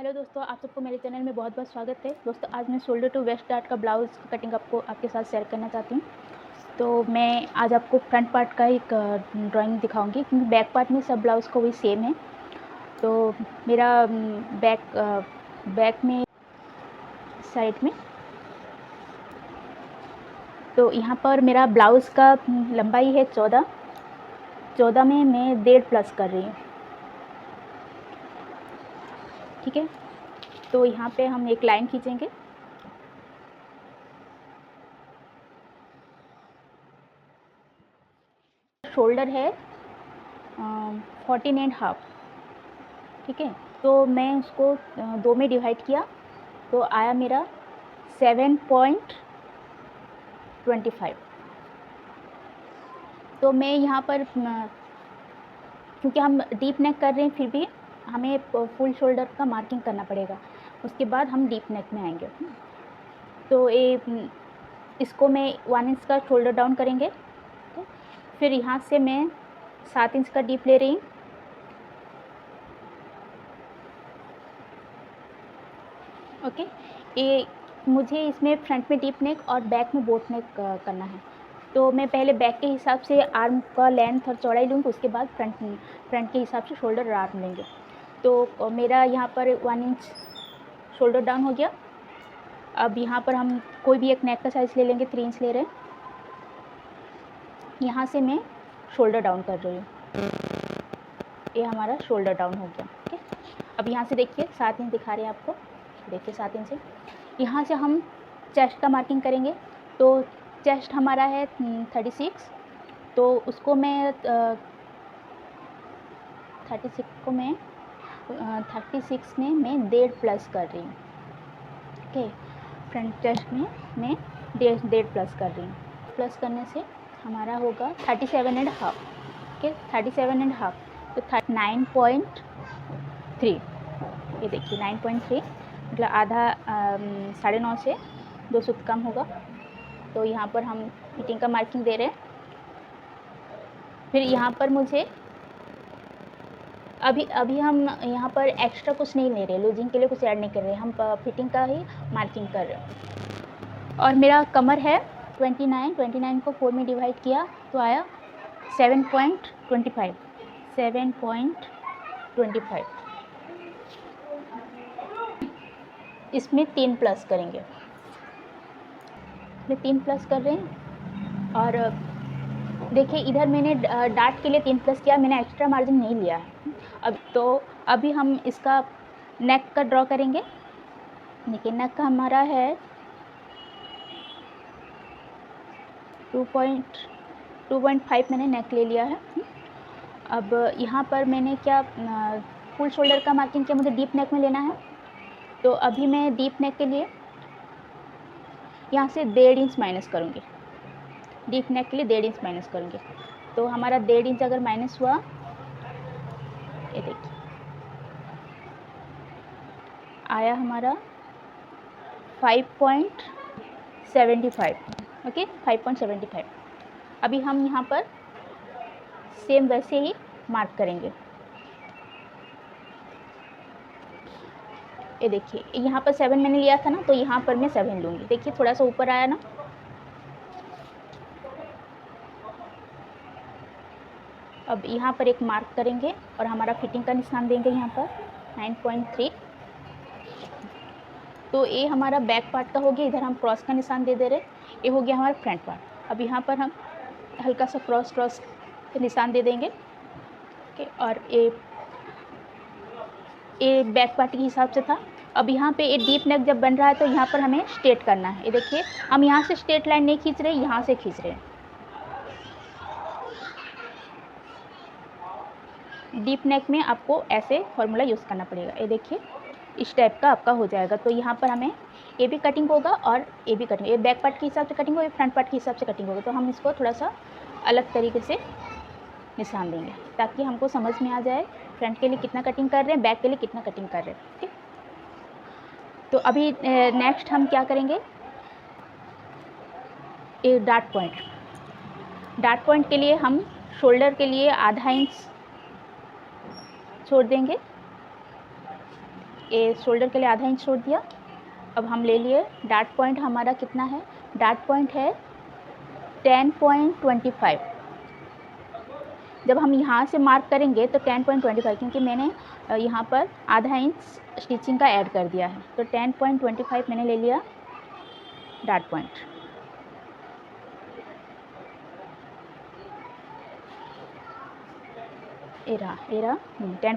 Hello दोस्तों, आप सबको मेरे चैनल में बहुत बहुत स्वागत है। दोस्तों, आज मैं शोल्डर टू वेस्ट डार्ट का ब्लाउज़ की कटिंग आपके साथ शेयर करना चाहती हूँ। तो मैं आज आपको फ्रंट पार्ट का एक ड्राइंग दिखाऊंगी, क्योंकि बैक पार्ट में सब ब्लाउज़ का वही सेम है। तो मेरा बैक में साइड में, तो यहाँ पर मेरा ब्लाउज़ का लंबाई है 14 में मैं 1.5 प्लस कर रही हूँ। ठीक है, तो यहाँ पे हम एक लाइन खींचेंगे। शोल्डर है 14.5। ठीक है, तो मैं उसको 2 में डिवाइड किया तो आया मेरा 7.25। तो मैं यहाँ पर क्योंकि हम डीप नेक कर रहे हैं, फिर भी हमें फुल शोल्डर का मार्किंग करना पड़ेगा। उसके बाद हम डीप नेक में आएंगे। तो इसको मैं 1 इंच का शोल्डर डाउन करेंगे। फिर यहाँ से मैं 7 इंच का डीप ले रही हूँ। ओके, ये मुझे इसमें फ्रंट में डीप नेक और बैक में बोट नेक करना है। तो मैं पहले बैक के हिसाब से आर्म का लेंथ और चौड़ाई लूँगी, उसके बाद फ्रंट के हिसाब से शोल्डर और आर्म लेंगे। तो मेरा यहाँ पर 1 इंच शोल्डर डाउन हो गया। अब यहाँ पर हम कोई भी एक नेक का साइज़ ले लेंगे, 3 इंच ले रहे हैं। यहाँ से मैं शोल्डर डाउन कर रही हूँ। ये हमारा शोल्डर डाउन हो गया। ठीक है, अब यहाँ से देखिए 7 इंच दिखा रहे हैं आपको, देखिए 7 इंच से यहाँ से हम चेस्ट का मार्किंग करेंगे। तो चेस्ट हमारा है 36, तो उसको मैं 36 को मैं 36 में मैं 1.5 प्लस कर रही हूँ। ओके, फ्रंट चेस्ट में मैं 1.5 प्लस कर रही हूँ। प्लस करने से हमारा होगा 37.5। ओके, 37.5 तो 9.3। ये देखिए 9.3 मतलब आधा 9.5 से 2 सूत्र कम होगा। तो यहाँ पर हम फिटिंग का मार्किंग दे रहे हैं। फिर यहाँ पर मुझे अभी हम यहाँ पर एक्स्ट्रा कुछ नहीं ले रहे, लूजिंग के लिए कुछ ऐड नहीं कर रहे, हम फिटिंग का ही मार्किंग कर रहे हैं। और मेरा कमर है 29 को 4 में डिवाइड किया तो आया 7.25। इसमें 3 प्लस करेंगे, इसमें 3 प्लस कर रहे हैं। और देखिए इधर मैंने डार्ट के लिए 3 प्लस किया, मैंने एक्स्ट्रा मार्जिन नहीं लिया है। अभी हम इसका नेक का ड्रॉ करेंगे। देखिए नेक का हमारा है 2.5 मैंने नेक ले लिया है। अब यहाँ पर मैंने क्या फुल शोल्डर का मार्किंग किया, मुझे डीप नेक में लेना है। तो अभी मैं डीप नेक के लिए यहाँ से 1.5 इंच माइनस करूँगी। डीप नेक के लिए 1.5 इंच माइनस करूँगी। तो हमारा 1.5 इंच अगर माइनस हुआ, ये देखिए आया हमारा 5.75। ओके, 5.75। अभी हम यहाँ पर सेम वैसे ही मार्क करेंगे। ये देखिए यहाँ पर 7 मैंने लिया था ना, तो यहाँ पर मैं 7 लूँगी। देखिए थोड़ा सा ऊपर आया ना। अब यहाँ पर एक मार्क करेंगे और हमारा फिटिंग का निशान देंगे यहाँ पर 9.3। तो ये हमारा बैक पार्ट का हो गया। इधर हम क्रॉस का निशान दे रहे, ये हो गया हमारा फ्रंट पार्ट। अब यहाँ पर हम हल्का सा क्रॉस के निशान दे देंगे। ओके, और ये बैक पार्ट के हिसाब से था। अब यहाँ पे ये डीप नेक जब बन रहा है तो यहाँ पर हमें स्ट्रेट करना है। ये देखिए हम यहाँ से स्ट्रेट लाइन नहीं खींच रहे, यहाँ से खींच रहे हैं। डीप नेक में आपको ऐसे फॉर्मूला यूज़ करना पड़ेगा। ये देखिए इस टाइप का आपका हो जाएगा। तो यहाँ पर हमें ये भी कटिंग होगा और ये भी कटिंग, ये बैक पार्ट के हिसाब से कटिंग होगी, फ्रंट पार्ट के हिसाब से कटिंग होगी। तो हम इसको थोड़ा सा अलग तरीके से निशान देंगे ताकि हमको समझ में आ जाए फ्रंट के लिए कितना कटिंग कर रहे हैं, बैक के लिए कितना कटिंग कर रहे हैं। ठीक, तो अभी नेक्स्ट हम क्या करेंगे, ये डार्ट पॉइंट के लिए हम शोल्डर के लिए आधा इंच छोड़ देंगे। ये शोल्डर के लिए आधा इंच छोड़ दिया। अब हम ले लिए डार्ट पॉइंट, हमारा कितना है, डार्ट पॉइंट है 10.25। जब हम यहाँ से मार्क करेंगे तो 10.25, क्योंकि मैंने यहाँ पर आधा इंच स्टिचिंग का ऐड कर दिया है, तो 10.25 मैंने ले लिया डार्ट पॉइंट। ये रहा 10,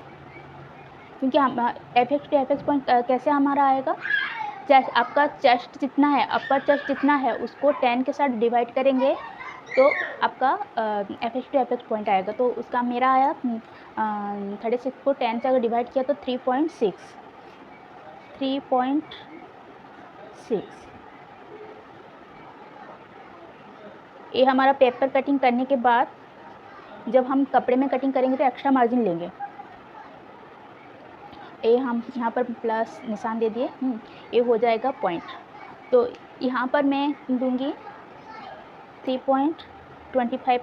क्योंकि हम एफएक्स टू एफएक्स पॉइंट कैसे हमारा आएगा, चेस्ट, आपका चेस्ट जितना है, अपर चेस्ट जितना है उसको 10 के साथ डिवाइड करेंगे तो आपका एफएक्स टू एफएक्स पॉइंट आएगा। तो उसका मेरा आया 36 को 10 से अगर डिवाइड किया तो 3.6। ये हमारा पेपर कटिंग करने के बाद जब हम कपड़े में कटिंग करेंगे तो एक्स्ट्रा मार्जिन लेंगे। ये हम यहाँ पर प्लस निशान दे दिए, ये हो जाएगा पॉइंट। तो यहाँ पर मैं दूंगी 3.25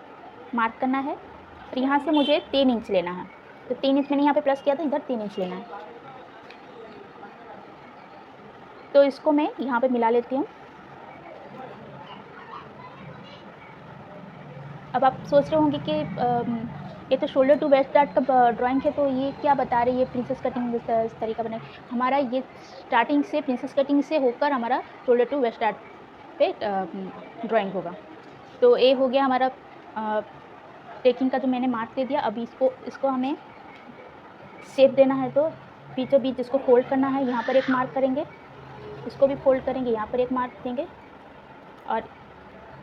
मार्क करना है, और यहाँ से मुझे 3 इंच लेना है। तो 3 इंच मैंने यहाँ पे प्लस किया था, इधर 3 इंच लेना है। तो इसको मैं यहाँ पे मिला लेती हूँ। अब आप सोच रहे होंगे कि ये तो शोल्डर टू वेस्ट डार्ट का ड्राइंग है, तो ये क्या बता रही है, प्रिंसेस कटिंग इस तरीका बना। हमारा ये स्टार्टिंग से प्रिंसेस कटिंग से होकर हमारा शोल्डर टू वेस्ट डार्ट पे ड्राइंग होगा। तो ये हो गया हमारा टेकिंग का जो मैंने मार्क दे दिया। अभी इसको हमें शेप देना है, तो बीचों बीच इसको फोल्ड करना है। यहाँ पर एक मार्क करेंगे, इसको भी फोल्ड करेंगे, यहाँ पर एक मार्क देंगे, और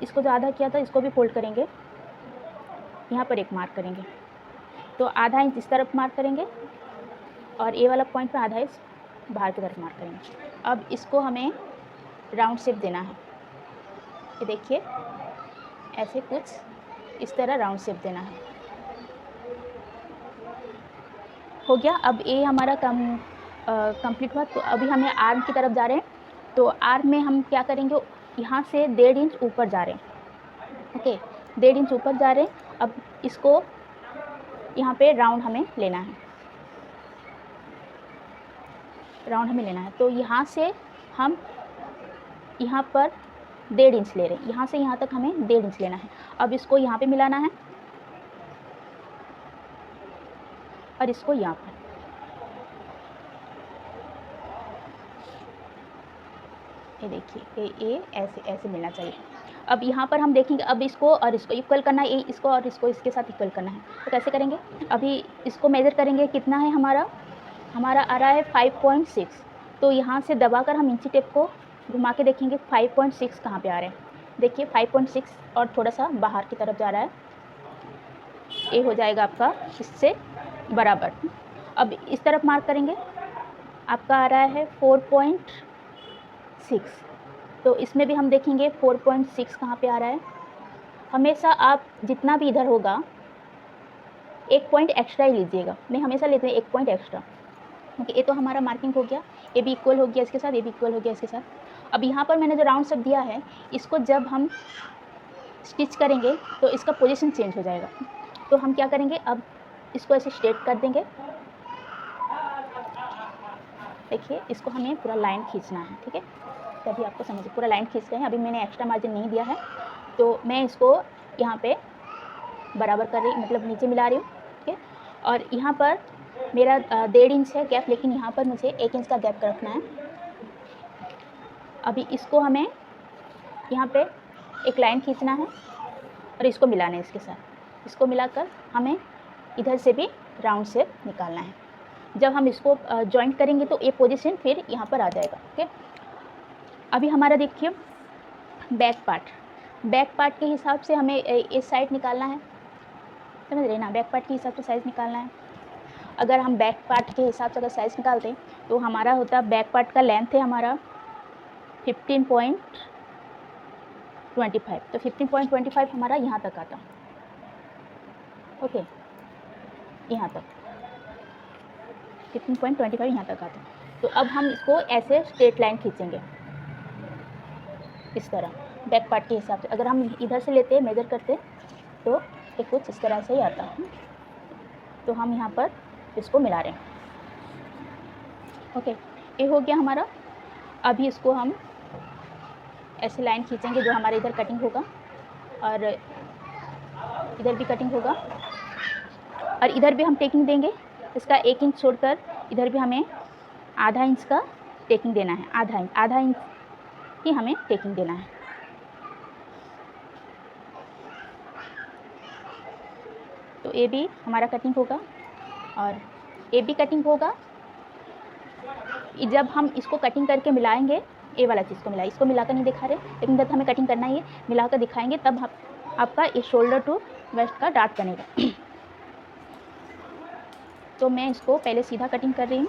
इसको जो आधा किया था इसको भी फोल्ड करेंगे, यहाँ पर एक मार्क करेंगे। तो आधा इंच इस तरफ मार्क करेंगे और ये वाला पॉइंट पे आधा इंच बाहर की तरफ मार्क करेंगे। अब इसको हमें राउंड शेप देना है। ये देखिए ऐसे कुछ इस तरह राउंड शेप देना है। हो गया। अब ये हमारा कंप्लीट हुआ। तो अभी हमें आर्म की तरफ जा रहे हैं। तो आर्म में हम क्या करेंगे, यहाँ से 1.5 इंच ऊपर जा रहे हैं। ओके, 1.5 इंच ऊपर जा रहे हैं। अब इसको यहाँ पे राउंड हमें लेना है, राउंड हमें लेना है। तो यहाँ से हम यहाँ पर 1.5 इंच ले रहे हैं, यहाँ से यहाँ तक हमें 1.5 इंच लेना है। अब इसको यहाँ पे मिलाना है और इसको यहाँ पर। ये देखिए ये ऐसे ऐसे मिलना चाहिए। अब यहाँ पर हम देखेंगे, अब इसको और इसको इक्वल करना है, इसको और इसको इसके साथ इक्वल करना है। तो कैसे करेंगे, अभी इसको मेज़र करेंगे, कितना है हमारा आ रहा है 5.6। तो यहाँ से दबाकर हम इंची टेप को घुमा के देखेंगे 5.6 कहाँ पे आ रहे हैं। देखिए 5.6 और थोड़ा सा बाहर की तरफ जा रहा है, ये हो जाएगा आपका इससे बराबर। अब इस तरफ मार्क करेंगे, आपका आ रहा है 4.6। तो इसमें भी हम देखेंगे 4.6 कहाँ पे आ रहा है। हमेशा आप जितना भी इधर होगा 1 पॉइंट एक्स्ट्रा ही लीजिएगा। मैं हमेशा लेते हैं 1 पॉइंट एक्स्ट्रा, क्योंकि ये तो हमारा मार्किंग हो गया, ये भी इक्वल हो गया इसके साथ, ये भी इक्वल हो गया इसके साथ। अब यहाँ पर मैंने जो राउंड शेप दिया है, इसको जब हम स्टिच करेंगे तो इसका पोजीशन चेंज हो जाएगा। तो हम क्या करेंगे, अब इसको ऐसे स्ट्रेट कर देंगे। देखिए इसको हमें पूरा लाइन खींचना है, ठीक है, तभी आपको समझिए पूरा लाइन खींच रहे हैं। अभी मैंने एक्स्ट्रा मार्जिन नहीं दिया है, तो मैं इसको यहाँ पे बराबर कर रही, मतलब नीचे मिला रही हूँ, ठीक है। और यहाँ पर मेरा 1.5 इंच है गैप, लेकिन यहाँ पर मुझे 1 इंच का गैप रखना है। अभी इसको हमें यहाँ पे एक लाइन खींचना है और इसको मिलाना है इसके साथ। इसको मिलाकर हमें इधर से भी राउंड शेप निकालना है। जब हम इसको जॉइंट करेंगे तो ये पोजीशन फिर यहाँ पर आ जाएगा, ठीक है। अभी हमारा देखिए बैक पार्ट के हिसाब से हमें इस साइड निकालना है, समझ रहे ना, बैक पार्ट के हिसाब से साइज़ निकालना है। अगर हम बैक पार्ट के हिसाब से अगर साइज़ निकालते हैं तो हमारा होता है, बैक पार्ट का लेंथ है हमारा 15.25। तो 15.25 हमारा यहाँ तक आता, ओके, यहाँ तक 15.25 यहाँ तक आता। तो अब हम इसको ऐसे स्ट्रेट लाइन खींचेंगे इस तरह बैक पार्ट के हिसाब से। अगर हम इधर से लेते मेजर करते तो ये कुछ इस तरह से ही आता है। तो हम यहाँ पर इसको मिला रहे हैं, ओके, ये हो गया हमारा। अभी इसको हम ऐसे लाइन खींचेंगे जो हमारे इधर कटिंग होगा और इधर भी कटिंग होगा और इधर भी हम टेकिंग देंगे। इसका 1 इंच छोड़कर इधर भी हमें आधा इंच का टेकिंग देना है, आधा इंच ही हमें टेकिंग देना है। तो ये भी हमारा कटिंग होगा और ये भी कटिंग होगा। जब हम इसको कटिंग करके मिलाएंगे, ये वाला चीज़ को मिलाए, इसको मिलाकर नहीं दिखा रहे, लेकिन जब हमें कटिंग करना है, मिलाकर दिखाएंगे, तब आपका ये शोल्डर टू वेस्ट का डार्ट बनेगा। तो मैं इसको पहले सीधा कटिंग कर रही हूँ।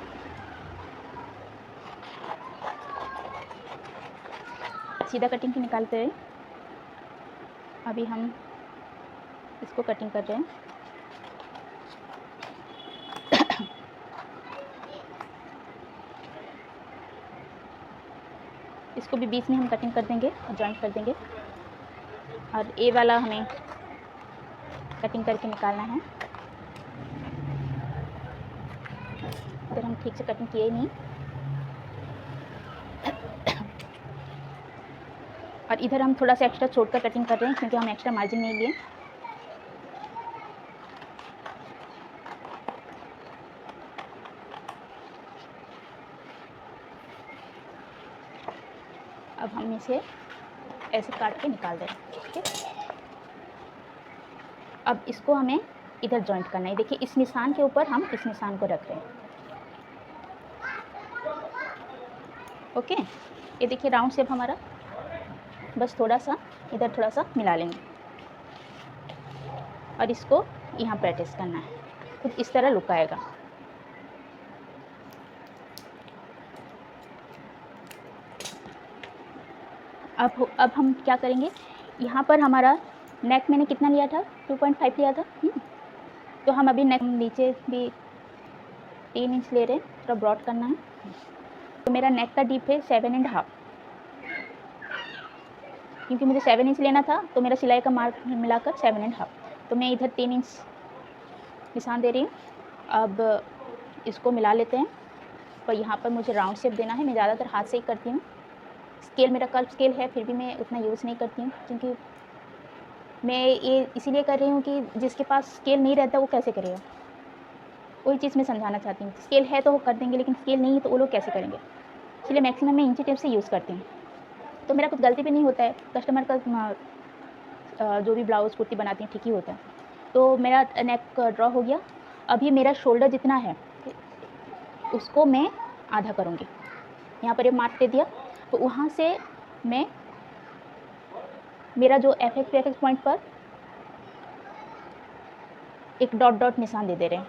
सीधा कटिंग की निकालते हैं। अभी हम इसको कटिंग कर रहे हैं। इसको भी बीच में हम कटिंग कर देंगे और जॉइंट कर देंगे और ये वाला हमें कटिंग करके निकालना है। इधर हम ठीक से कटिंग किए नहीं और इधर हम थोड़ा सा एक्स्ट्रा छोड़कर कटिंग कर रहे हैं क्योंकि हम एक्स्ट्रा मार्जिन नहीं लिए। अब हम इसे ऐसे काट के निकाल दें। ठीक है, अब इसको हमें इधर जॉइंट करना है। देखिए इस निशान के ऊपर हम इस निशान को रख रहे हैं। ओके, ये देखिए राउंड शेप हमारा, बस थोड़ा सा इधर थोड़ा सा मिला लेंगे और इसको यहाँ पर अटैच करना है। कुछ इस तरह लुक आएगा। अब हम क्या करेंगे, यहाँ पर हमारा नेक मैंने कितना लिया था, 2.5 लिया था। तो हम अभी नेक नीचे भी 3 इंच ले रहे हैं, थोड़ा ब्रॉड करना है। तो मेरा नेक का डीप है 7.5, क्योंकि मुझे 7 इंच लेना था तो मेरा सिलाई का मार्क मिलाकर 7.5। तो मैं इधर 3 इंच निशान दे रही हूँ। अब इसको मिला लेते हैं। पर यहाँ पर मुझे राउंड शेप देना है। मैं ज़्यादातर हाथ से ही करती हूँ। स्केल मेरा कर्व स्केल है, फिर भी मैं उतना यूज़ नहीं करती हूँ, क्योंकि मैं ये इसीलिए कर रही हूँ कि जिसके पास स्केल नहीं रहता वो कैसे करेगा, वही चीज़ मैं समझाना चाहती हूँ। स्केल है तो वो कर देंगे, लेकिन स्केल नहीं है तो वो लोग कैसे करेंगे। इसलिए मैक्सिमम मैं इंची टेप से यूज़ करती हूँ। तो मेरा कुछ गलती भी नहीं होता है, कस्टमर का जो भी ब्लाउज़ कुर्ती बनाती हैं ठीक ही होता है। तो मेरा नेक ड्रॉ हो गया। अभी मेरा शोल्डर जितना है उसको मैं आधा करूँगी। यहाँ पर ये मार्क दे दिया, तो वहाँ से मैं मेरा जो एफ एक्स पॉइंट पर एक डॉट डॉट निशान दे रहे हैं,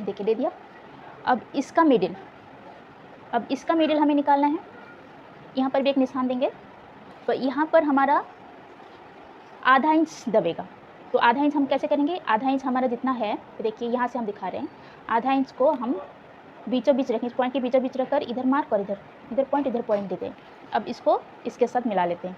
देखिए दे दिया। अब इसका मिडिल हमें निकालना है। यहाँ पर भी एक निशान देंगे, तो यहाँ पर हमारा आधा इंच दबेगा। तो आधा इंच हम कैसे करेंगे, आधा इंच हमारा जितना है, देखिए यहाँ से हम दिखा रहे हैं, आधा इंच को हम बीचों बीच रखें, इस पॉइंट के बीचों बीच रखकर इधर मार्क और इधर पॉइंट देते हैं। अब इसको इसके साथ मिला लेते हैं।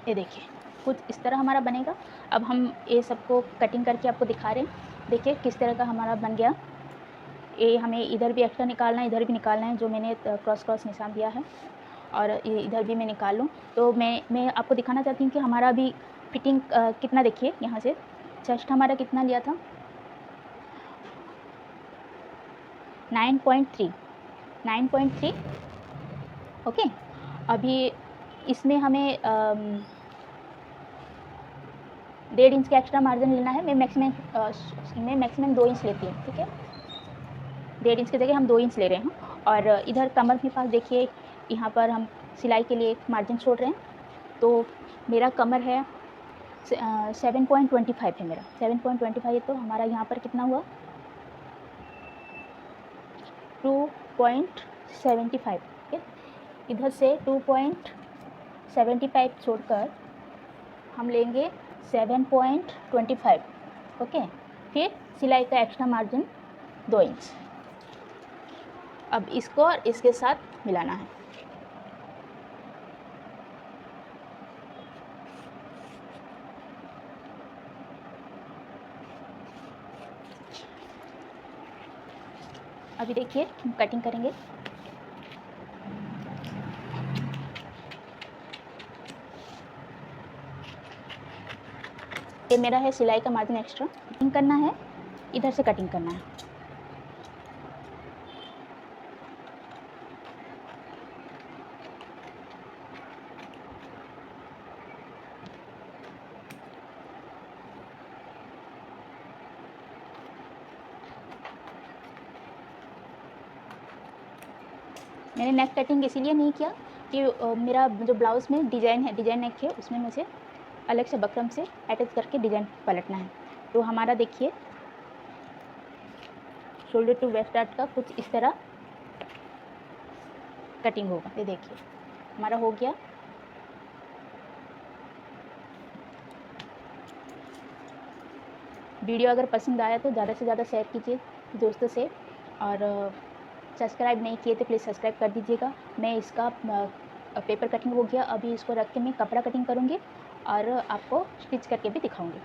ये देखिए कुछ इस तरह हमारा बनेगा। अब हम ये सबको कटिंग करके आपको दिखा रहे हैं। देखिए किस तरह का हमारा बन गया। ये हमें इधर भी एक्स्ट्रा निकालना है, इधर भी निकालना है, जो मैंने क्रॉस निशान दिया है, और इधर भी मैं निकाल लूँ। तो मैं आपको दिखाना चाहती हूँ कि हमारा अभी फिटिंग कितना, देखिए यहाँ से चेस्ट हमारा कितना लिया था, 9.3। ओके, अभी इसमें हमें 1.5 इंच का एक्स्ट्रा मार्जिन लेना है। मैं मैक्सिमम 2 इंच लेती हूँ। ठीक है, 1.5 इंच की जगह हम 2 इंच ले रहे हैं। और इधर कमर के पास देखिए, यहाँ पर हम सिलाई के लिए मार्जिन छोड़ रहे हैं। तो मेरा कमर है 7.25 है मेरा, 7.25 है। तो हमारा यहाँ पर कितना हुआ, 2.75। ठीक है, इधर से 2.75 छोड़कर हम लेंगे 7.25। ओके, फिर सिलाई का एक्स्ट्रा मार्जिन 2 इंच। अब इसको और इसके साथ मिलाना है। अभी देखिए हम कटिंग करेंगे। ये मेरा है सिलाई का मार्जिन एक्स्ट्रा, कटिंग करना है, इधर से कटिंग करना है। मैंने नेक कटिंग इसीलिए नहीं किया कि मेरा जो ब्लाउज़ में डिज़ाइन है, डिज़ाइन नेक है, उसमें मुझे अलग से बकरम से अटैच करके डिज़ाइन पलटना है। तो हमारा देखिए शोल्डर टू वेस्ट पार्ट का कुछ इस तरह कटिंग होगा। ये देखिए हमारा हो गया। वीडियो अगर पसंद आया तो ज़्यादा से ज़्यादा शेयर कीजिए दोस्तों से, और सब्सक्राइब नहीं किए तो प्लीज़ सब्सक्राइब कर दीजिएगा। मैं इसका पेपर कटिंग हो गया, अभी इसको रख के मैं कपड़ा कटिंग करूँगी और आपको स्टिच करके भी दिखाऊँगी।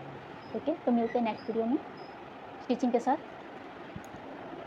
ओके, तो मिलते हैं नेक्स्ट वीडियो में स्टिचिंग के साथ।